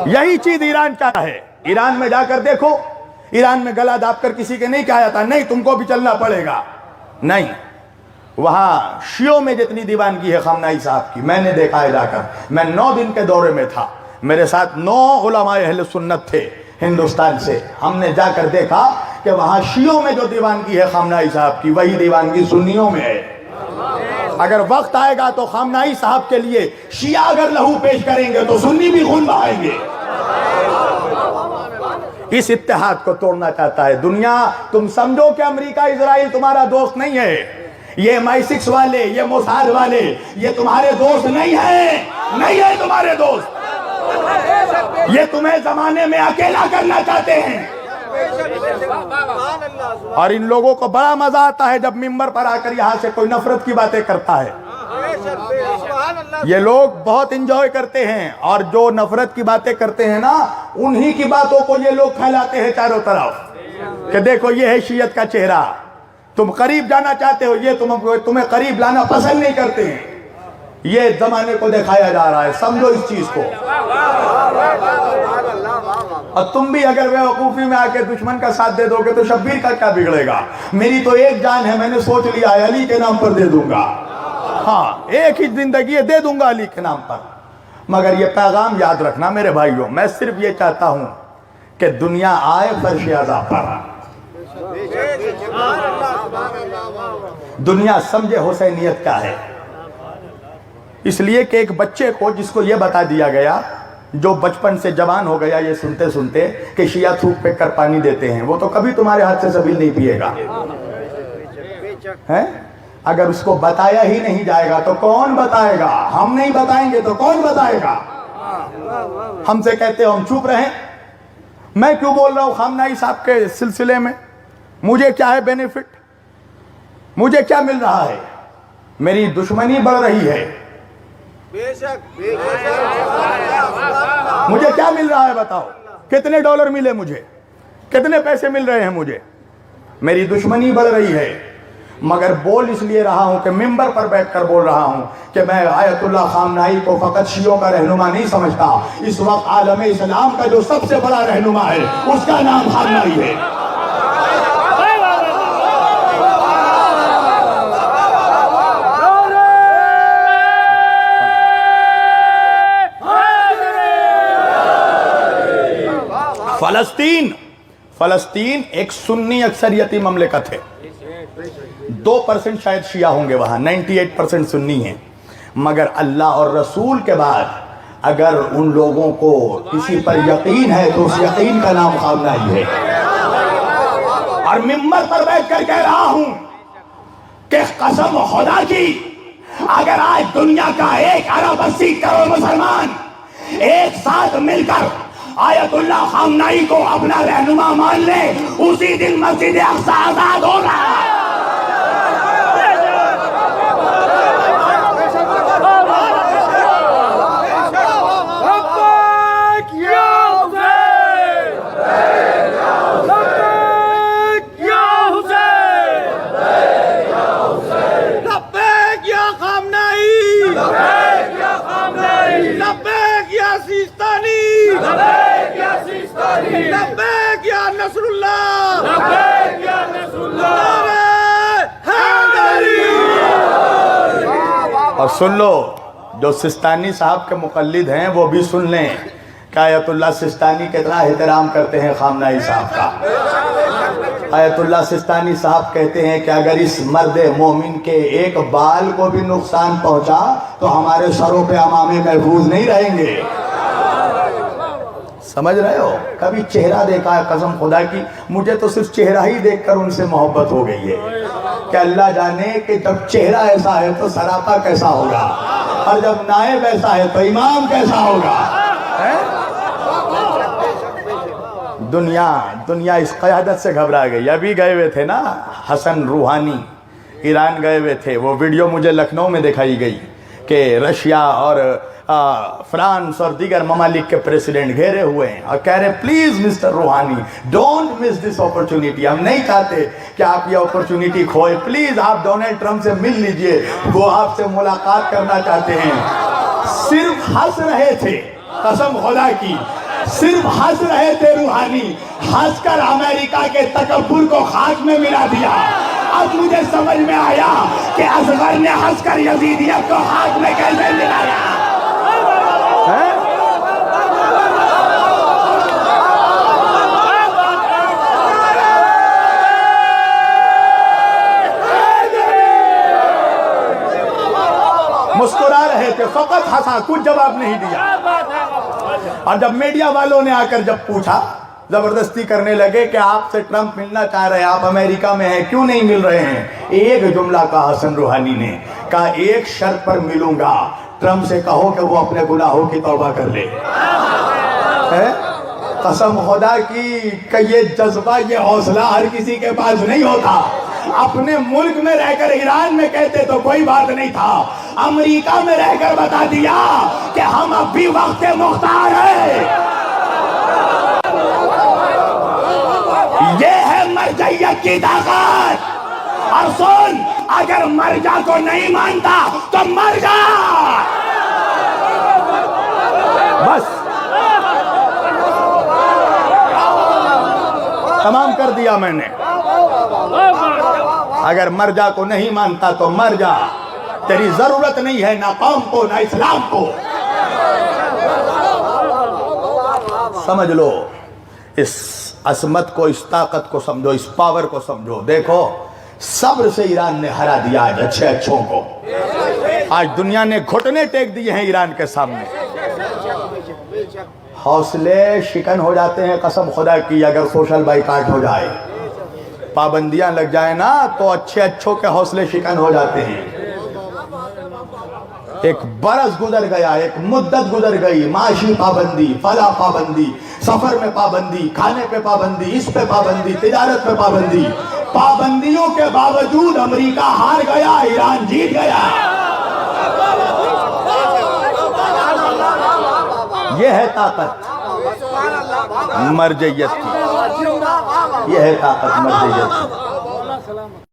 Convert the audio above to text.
यही चीज ईरान चाहता है। ईरान में जाकर देखो, ईरान में गला दाब कर किसी के नहीं कहा जाता नहीं तुमको भी चलना पड़ेगा, नहीं। वहां शियों में जितनी दीवानगी है खamenei साहब की, मैंने देखा है जाकर। मैं 9 दिन के दौरे में था, मेरे साथ 9 उलमाए अहले सुन्नत थे हिंदुस्तान से। हमने जाकर देखा कि वहां शियों में जो दीवानगी है खamenei साहब की, वही दीवानगी सुन्नियों में है। अगर वक्त आएगा तो खamenei साहब के लिए शिया अगर लहू पेश करेंगे तो सुन्नी भी खून बहाएंगे। इस इत्तेहाद को तोड़ना चाहता है दुनिया। तुम समझो कि अमेरिका इजराइल तुम्हारा दोस्त नहीं है, ये MI6 वाले, ये मोसाद वाले, ये तुम्हारे दोस्त नहीं है, नहीं है तुम्हारे दोस्त। ये तुम्हें जमाने में अकेला करना चाहते हैं। और इन लोगों को बड़ा मजा आता है जब मिंबर पर आकर यहां से कोई नफरत की बातें करता है। ये लोग बहुत इंजॉय करते हैं, और जो नफरत की बातें करते हैं ना, उन्हीं की बातों को ये लोग फैलाते हैं चारों तरफ कि देखो ये है शियत का चेहरा। तुम करीब जाना चाहते हो, ये तुम्हें करीब लाना पसंद नहीं करते हैं। ये जमाने को दिखाया जा रहा है, समझो इस चीज को। और तुम भी अगर बेवकूफी में आके दुश्मन का साथ दे दोगे तो शब्बीर का क्या बिगड़ेगा। मेरी तो एक जान है, मैंने सोच लिया है अली के नाम पर दे दूंगा। हाँ, एक ही जिंदगी है, दे दूंगा अली के नाम पर। मगर ये पैगाम याद रखना मेरे भाइयों, मैं सिर्फ ये चाहता हूं कि दुनिया आए फर्श आज़ा पर, दुनिया समझे हुसैनियत क्या है। इसलिए कि एक बच्चे को जिसको ये बता दिया गया, जो बचपन से जवान हो गया ये सुनते सुनते कि शिया थूक फेंक कर पानी देते हैं, वो तो कभी तुम्हारे हाथ से सबील नहीं पिएगा है। अगर उसको बताया ही नहीं जाएगा तो कौन बताएगा। हम नहीं बताएंगे तो कौन बताएगा। हमसे कहते हो हम चुप रहें। मैं क्यों बोल रहा हूं खamenei साहब के सिलसिले में, मुझे क्या है बेनिफिट, मुझे क्या मिल रहा है। मेरी दुश्मनी बढ़ रही है, मुझे क्या मिल रहा है बताओ। कितने डॉलर मिले मुझे, कितने पैसे मिल रहे हैं मुझे। मेरी दुश्मनी बढ़ रही है, मगर बोल इसलिए रहा हूं कि मिंबर पर बैठकर बोल रहा हूं कि मैं आयतुल्लाह खamenei को फकत शियों का रहनुमा नहीं समझता। इस वक्त आलम इस्लाम का जो सबसे बड़ा रहनुमा है उसका नाम खamenei है। फलस्तीन एक सुन्नी अक्सरियती ममलिकत है। 2% शायद शिया होंगे वहां, 98% सुन्नी हैं। मगर अल्लाह और रसूल के बाद अगर उन लोगों को किसी पर यकीन है तो उस यकीन का नाम खamenei है। और मिंबर पर बैठ कर कह रहा हूं कि कसम खुदा की, अगर आज दुनिया का 1 अरब 80 करोड़ मुसलमान एक साथ मिलकर आयतुल्लाह खamenei को अपना रहनुमा मान ले, उसी दिन मस्जिद अक्सा आजाद होगा। और सुन लो, जो सिस्तानी साहब के मुकल्लिद हैं वो भी सुन लें कि आयतुल्लाह सिस्तानी कितना एहतराम करते हैं खamenei साहब का। आयतुल्लाह सिस्तानी साहब कहते हैं कि अगर इस मर्द मोमिन के एक बाल को भी नुकसान पहुंचा तो हमारे सरों पे अमामे महफूज नहीं रहेंगे। समझ रहे हो। कभी चेहरा देखा है, कसम खुदा की मुझे तो सिर्फ चेहरा ही देखकर उनसे मोहब्बत हो गई है कि अल्लाह जाने कि जब चेहरा ऐसा है तो सरापा कैसा होगा, और जब नायब ऐसा है तो इमाम कैसा होगा। दुनिया इस क़यादत से घबरा गई। अभी गए हुए थे ना हसन रूहानी, ईरान गए हुए थे। वो वीडियो मुझे लखनऊ में दिखाई गई कि रशिया और फ्रांस और दीगर ममालिक के प्रेसिडेंट घेरे हुए हैं और कह रहे प्लीज मिस्टर रूहानी डोंट मिस दिस अपॉर्चुनिटी। हम नहीं चाहते कि आप ये अपॉर्चुनिटी खोए, प्लीज आप डोनाल्ड ट्रंप से मिल लीजिए, वो आपसे मुलाकात करना चाहते हैं। सिर्फ हंस रहे थे, कसम खुदा की सिर्फ हंस रहे थे रूहानी, हंसकर अमेरिका के तकब्बुर को खाक में मिला दिया। अब मुझे समझ में आया कि असगर ने हंसकर यजीदियत को खाक में कैसे मिलाया है? मुस्कुरा रहे थे, फकत हंसा, कुछ जवाब नहीं दिया। और जब मीडिया वालों ने आकर जब पूछा, जबरदस्ती करने लगे कि आपसे ट्रंप मिलना चाह रहे हैं, आप अमेरिका में हैं, क्यों नहीं मिल रहे हैं? एक जुमला कहा हसन रूहानी ने, कहा एक शर्त पर मिलूंगा, ट्रंप से कहो कि वो अपने गुनाहों की तौबा कर ले। कसम खुदा की ये जज्बा, ये हौसला हर किसी के पास नहीं होता। अपने मुल्क में रहकर ईरान में कहते तो कोई बात नहीं था, अमेरिका में रहकर बता दिया कि हम अब भी वक्त मुख्तार हैं। ये है मरजइयत की ताकत। और सुन, अगर मरजा को नहीं मानता तो मर जा, बस तमाम कर दिया मैंने। अगर मरजा को नहीं मानता तो मर जा, तेरी जरूरत नहीं है ना कौम को ना इस्लाम को। समझ लो, इस असमत को, इस ताकत को समझो, इस पावर को समझो। देखो, सब्र से ईरान ने हरा दिया आज अच्छे अच्छों को। आज दुनिया ने घुटने टेक दिए हैं ईरान के सामने। हौसले शिकन हो जाते हैं कसम खुदा की, अगर सोशल बाइकाट हो जाए, पाबंदियां लग जाए ना, तो अच्छे अच्छों के हौसले शिकन हो जाते हैं। एक बरस गुजर गया, एक मुद्दत गुजर गई, माशी पाबंदी, फला पाबंदी, सफर में पाबंदी, खाने पे पाबंदी, इस पे पाबंदी, तिजारत पे पाबंदी। पाबंदियों के बावजूद अमेरिका हार गया, ईरान जीत गया। यह है ताकत मरजइयत की, यह है ताकत मरजइयत की।